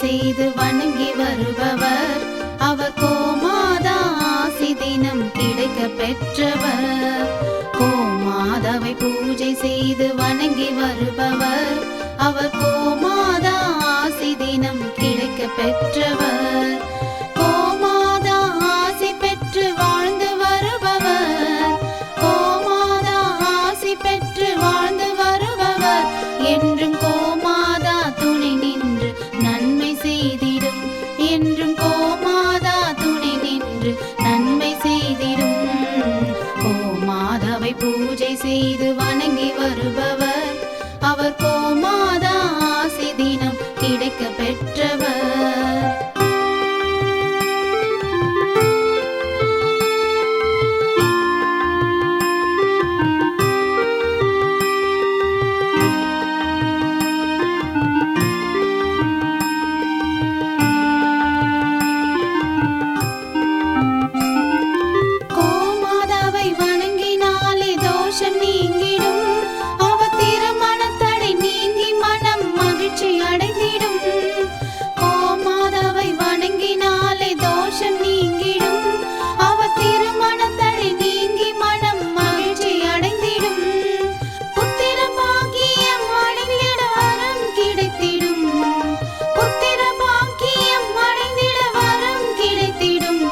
செய்து வணங்கி வருபவர் அவர் கோமாதா ஆசி தினம் கிடைக்க பெற்றவர். கோமாதாவை பூஜை செய்து வணங்கி வருபவர் அவர் கோமாதா ஆசி தினம் கிடைக்க பெற்றவர். கோமாதா ஆசி பெற்று வாழ்ந்து வருபவர் கோமாதா ஆசி பெற்று வாழ்ந்து வருபவர் என்றும் கோமாதா துணை நின்று நன்மை செய்திடும். என்றும் கோமாதா துணை நின்று நன்மை செய்திடும். கோமாதாவை பூஜை செய்து வணங்கி வருபவர் அவர் கோமாதா ஆசி தினம் கிடைக்க பெற்றவர். கோமாதாவை வணங்கினாலே தோஷம் நீங்கிடும். அவர் திருமணத்தடை நீங்கி மனம் மகிழ்ச்சி அடைந்திடும். கோமாதாவை வணங்கினாலே தோஷம் நீங்கிடும். அவர் திருமணத்தடை நீங்கி மனம் மகிழ்ச்சி அடைந்திடும். புத்திர பாக்கியம் அடைந்திட வரம் கிடைத்திடும். புத்திர பாக்கியம் அடைந்திட வரம் கிடைத்திடும்.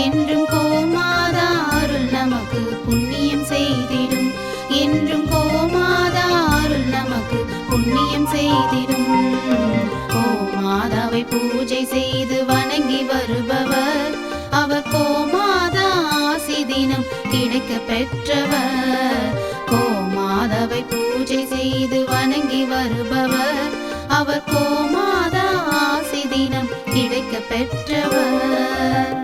என்றும் கோமாதா அருள் நமக்கு புண்ணியம் செய்திடும். என்றும் கோமாதா அருள் நமக்கு புண்ணியம் செய்திடும். கோமாதாவை பூஜை செய்து வணங்கி வருபவர் அவர் கோமாதா ஆசி தினம் கிடைக்க பெற்றவர். கோமாதாவை பூஜை செய்து வணங்கி வருபவர் அவர் கோமாதா ஆசி தினம் கிடைக்க பெற்றவர்.